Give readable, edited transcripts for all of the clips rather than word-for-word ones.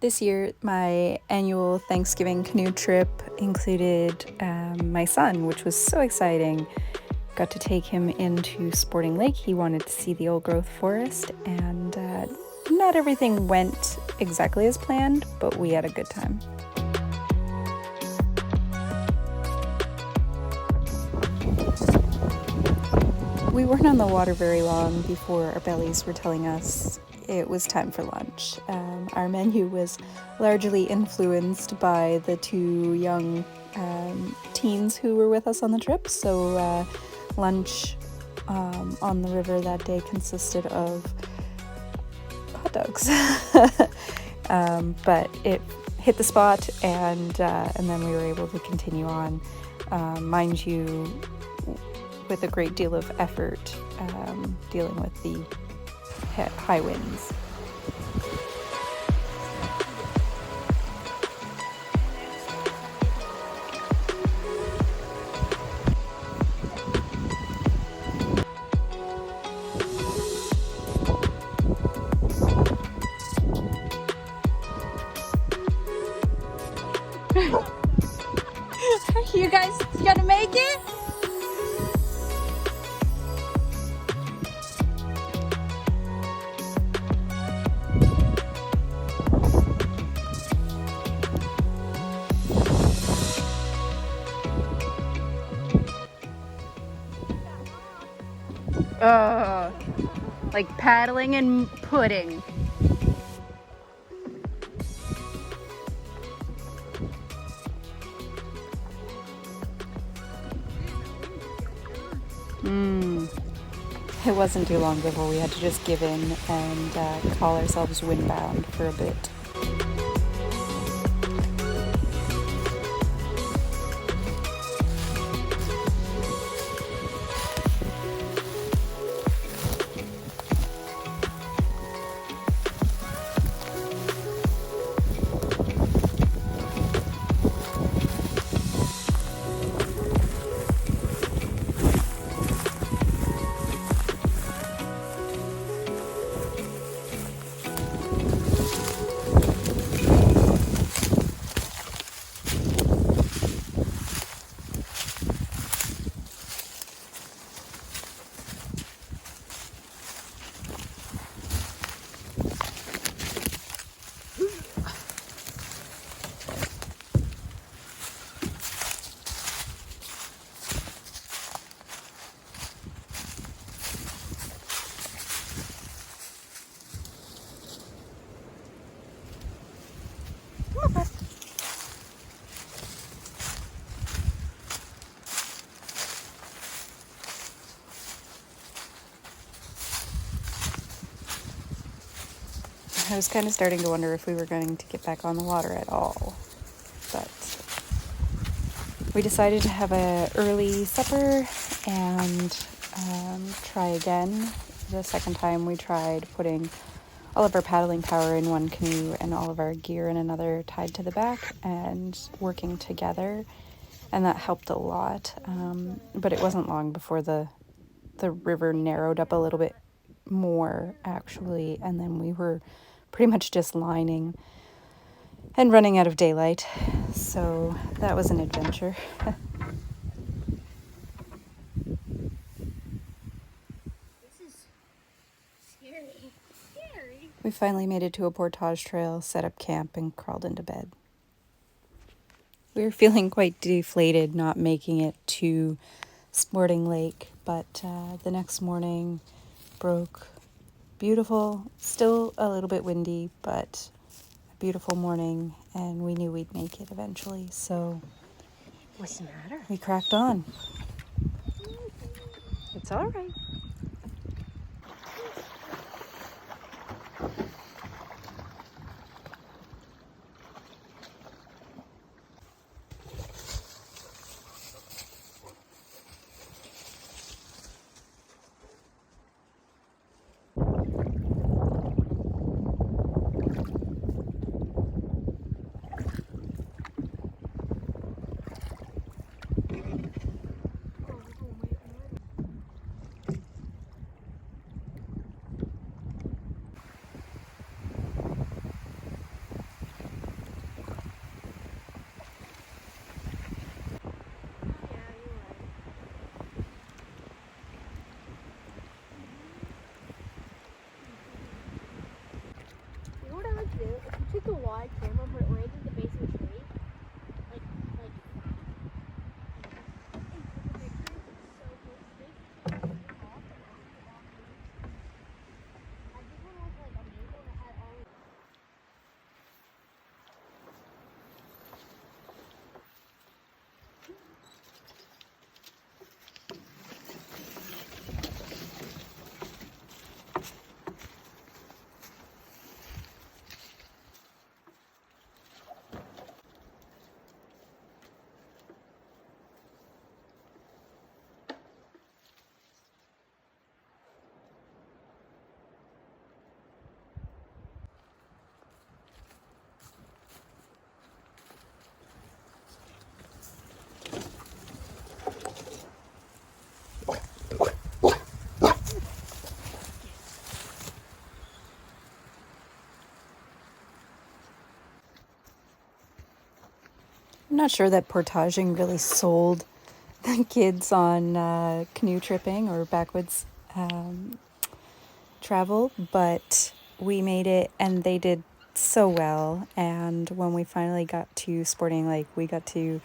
This year, my annual Thanksgiving canoe trip included my son, which was so exciting. Got to take him into Sporting Lake. He wanted to see the old growth forest, and not everything went exactly as planned, but we had a good time. We weren't on the water very long before our bellies were telling us it was time for lunch. Our menu was largely influenced by the two young teens who were with us on the trip. So lunch on the river that day consisted of hot dogs. But it hit the spot, and then we were able to continue on. Mind you, with a great deal of effort dealing with the high winds. You guys gonna make it? Like paddling and pudding. It wasn't too long before we had to just give in and call ourselves windbound for a bit. I was kind of starting to wonder if we were going to get back on the water at all, but we decided to have an early supper and try again. The second time we tried putting all of our paddling power in one canoe and all of our gear in another tied to the back and working together, and that helped a lot. But it wasn't long before the river narrowed up a little bit more, actually, and then we were pretty much just lining and running out of daylight. So that was an adventure. This is scary. We finally made it to a portage trail, set up camp, and crawled into bed. We were feeling quite deflated not making it to Sporting Lake, but the next morning broke beautiful, still a little bit windy, but a beautiful morning, and we knew we'd make it eventually, so What's the matter? we cracked on. It's all right. the wide camera, but it lands at the base of the tree. Like I'm not sure that portaging really sold the kids on canoe tripping or backwoods travel, but we made it and they did so well. And when we finally got to Sporting Lake, we got to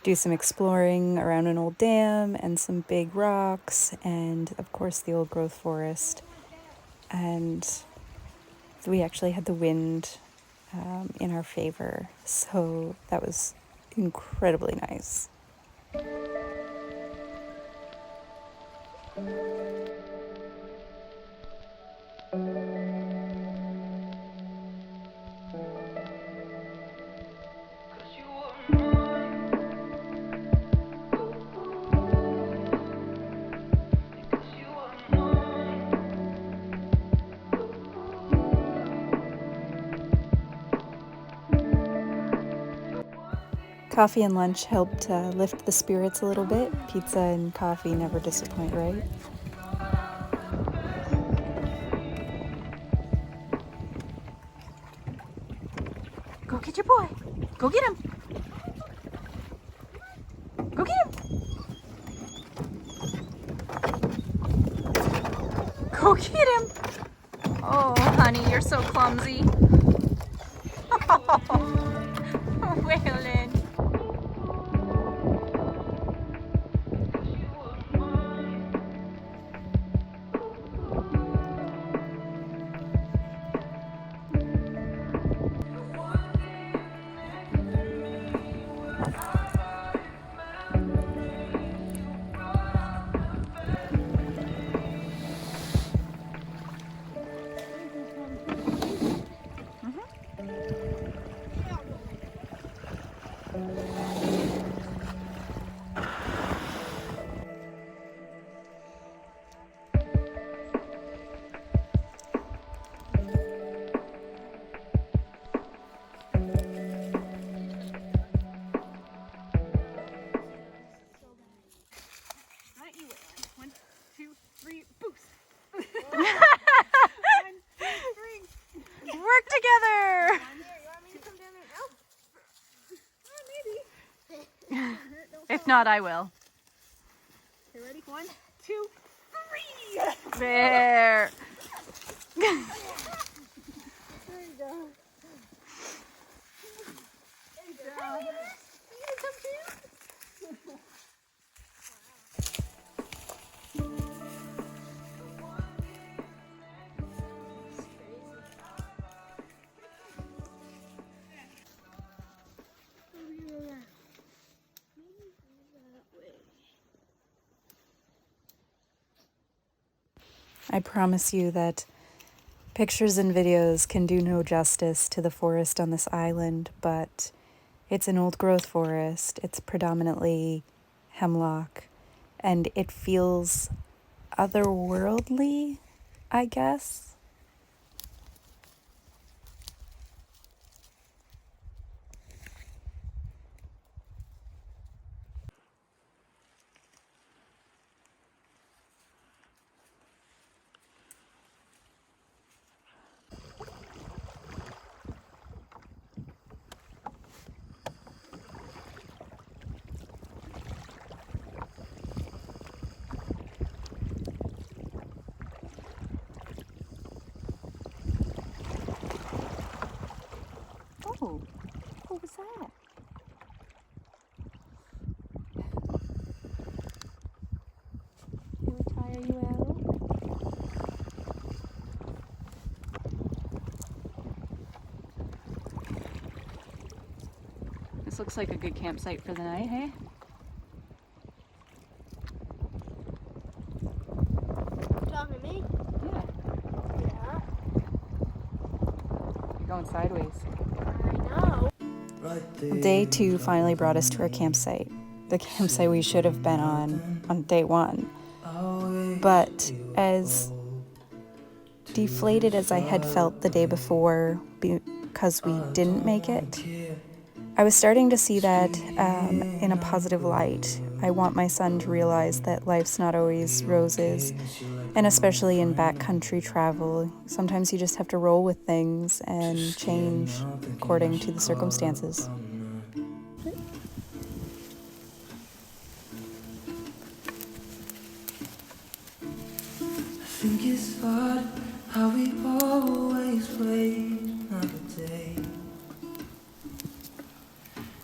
do some exploring around an old dam and some big rocks, and of course the old growth forest. And we actually had the wind in our favor, so that was incredibly nice. Coffee and lunch helped lift the spirits a little bit. Pizza and coffee never disappoint, right? Go get your boy. Go get him. Go get him. Go get him. Oh, honey, you're so clumsy. Oh, Waylon. Work together. If not, I will. Okay, ready? 1, 2, 3. There. There you go. Good job. You gonna come too? I promise you that pictures and videos can do no justice to the forest on this island, but it's an old growth forest. It's predominantly hemlock, and it feels otherworldly, I guess. Oh, what was that? Can we tire you out? This looks like a good campsite for the night, hey? Talking to me? Yeah. Yeah. You're going sideways. I know. Day 2 finally brought us to our campsite. The campsite we should have been on day 1. But as deflated as I had felt the day before because we didn't make it, I was starting to see that in a positive light. I want my son to realize that life's not always roses, and especially in backcountry travel, sometimes you just have to roll with things and change according to the circumstances. I think it's odd how we always wait another day.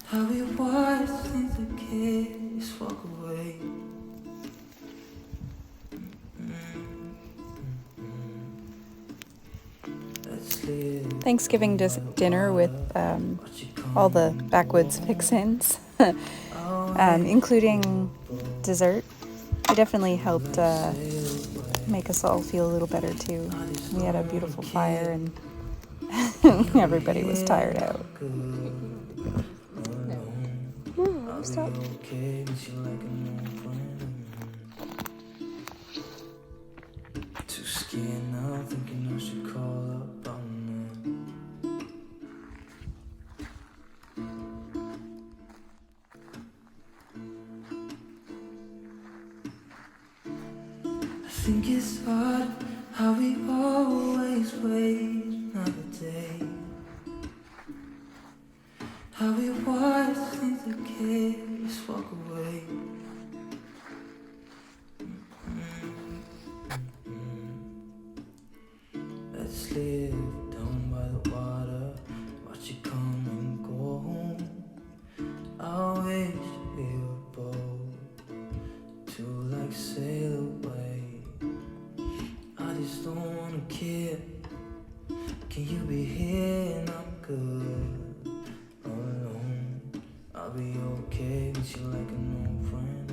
How we watch things that kids walk away. Thanksgiving dinner with all the Backwoods fix-ins, including dessert. It definitely helped make us all feel a little better too. We had a beautiful fire and everybody was tired out. No, stop. Too scared now, thinking I should call up on I think it's odd how we always wait another day. How we watch things that kids walk away. Let's live down by the water, watch it come and go home. I wish we were both to like sail away. I just don't wanna care. Can you be here and I'm good alone? I'll be okay with you like an old friend.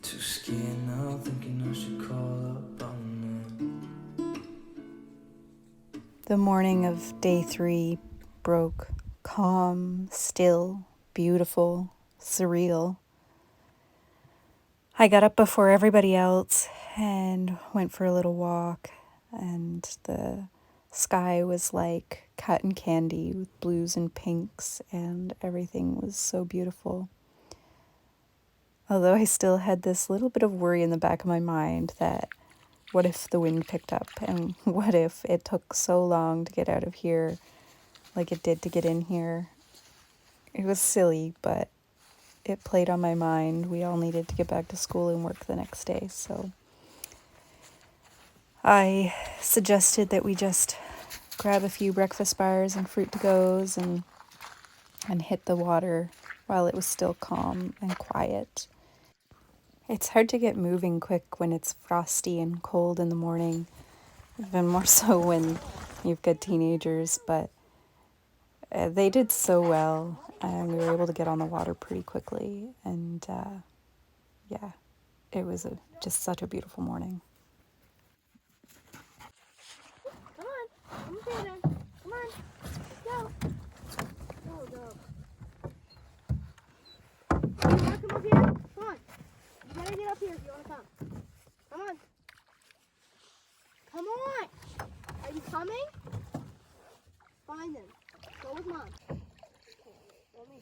Too scared now, thinking I should call up on The morning of day 3 broke calm, still, beautiful, surreal. I got up before everybody else and went for a little walk, and the sky was like cotton candy with blues and pinks, and everything was so beautiful. Although I still had this little bit of worry in the back of my mind that what if the wind picked up, and what if it took so long to get out of here like it did to get in here. It was silly, but it played on my mind. We all needed to get back to school and work the next day, so I suggested that we just grab a few breakfast bars and fruit to-goes and hit the water while it was still calm and quiet. It's hard to get moving quick when it's frosty and cold in the morning, even more so when you've got teenagers, but they did so well, and we were able to get on the water pretty quickly, and yeah, it was just such a beautiful morning. Come on. Come here then. Come on. Let's go. Go. You wanna come up here? Come on. You gotta get up here if you wanna come. Come on. Come on. Are you coming? Find them. Go with Mom. Let me.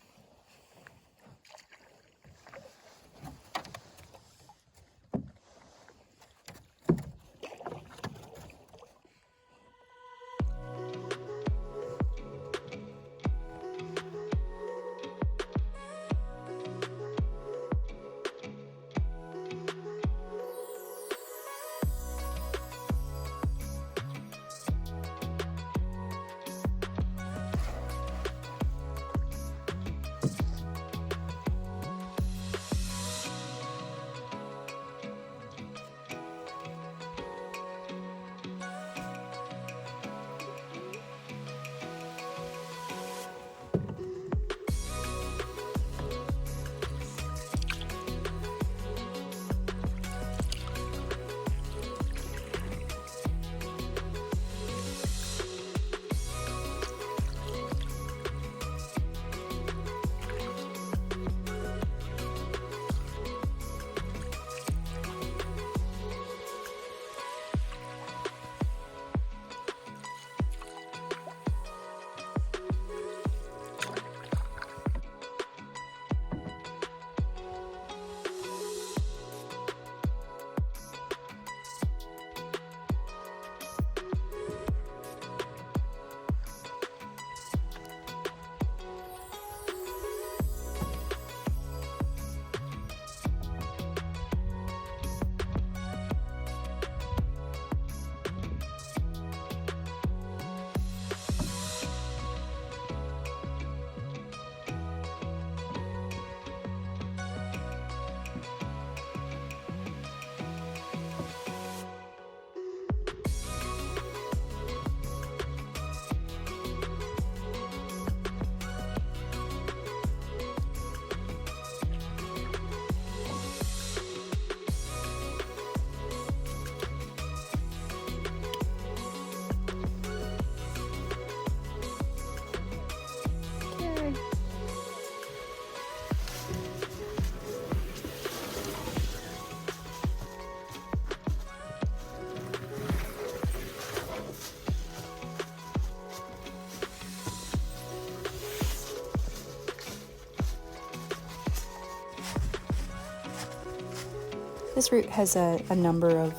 this route has a number of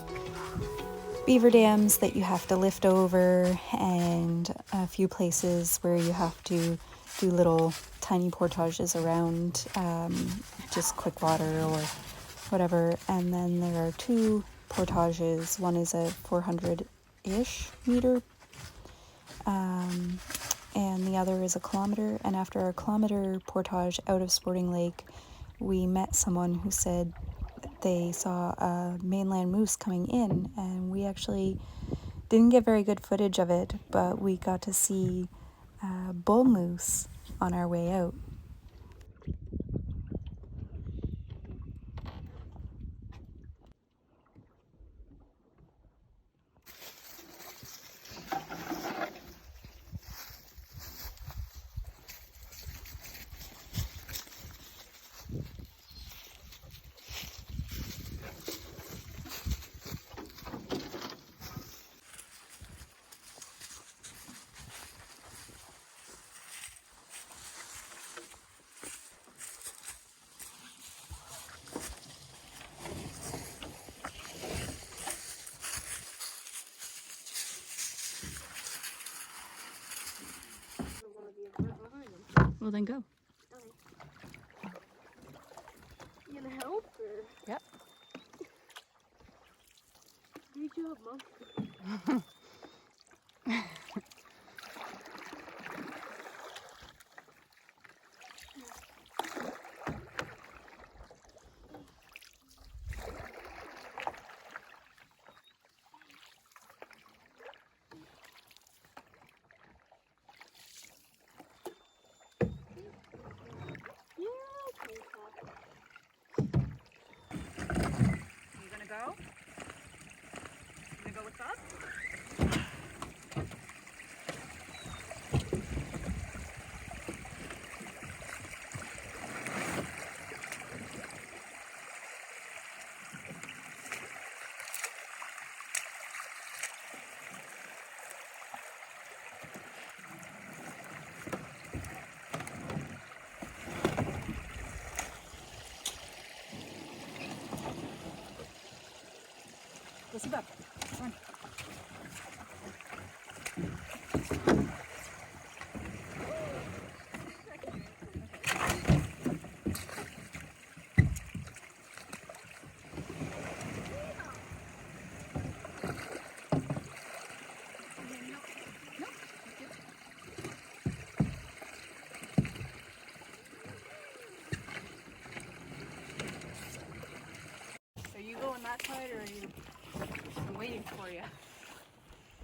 beaver dams that you have to lift over, and a few places where you have to do little tiny portages around, just quick water or whatever. And then there are 2 portages. One is a 400-ish meter, and the other is a kilometer. And after our kilometer portage out of Sporting Lake, we met someone who said they saw a mainland moose coming in, and we actually didn't get very good footage of it, but we got to see bull moose on our way out. Well, then go. You gonna help or? Yep. Great job, Mom. You gonna go? You gonna go with us? Listen up. Come on. Are you going that side or are you? I'm waiting for you.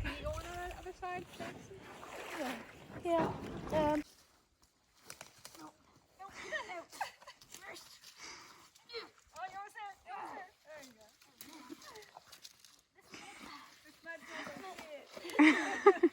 Can you go on the other side? Yeah. No, you don't know. First. Oh, you almost there. You almost there. There you go. This mud feels like it.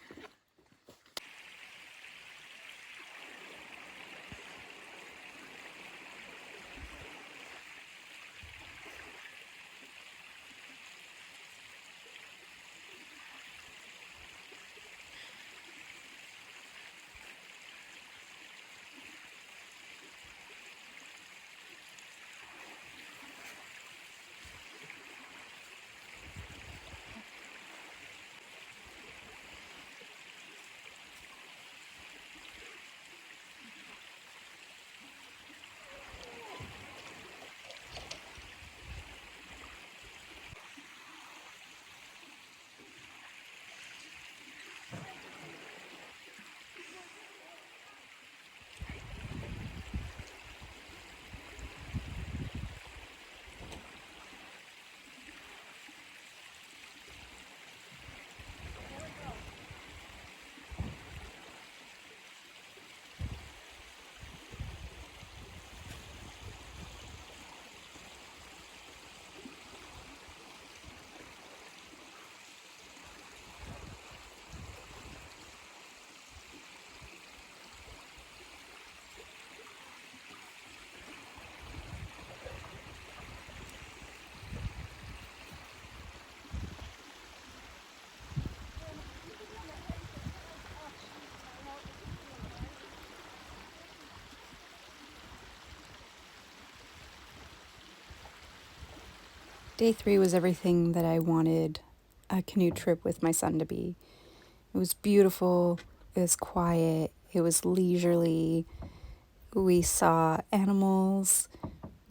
Day 3 was everything that I wanted a canoe trip with my son to be. It was beautiful, it was quiet, it was leisurely. We saw animals,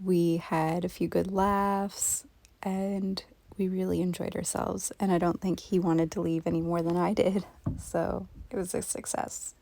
we had a few good laughs, and we really enjoyed ourselves. And I don't think he wanted to leave any more than I did, so it was a success.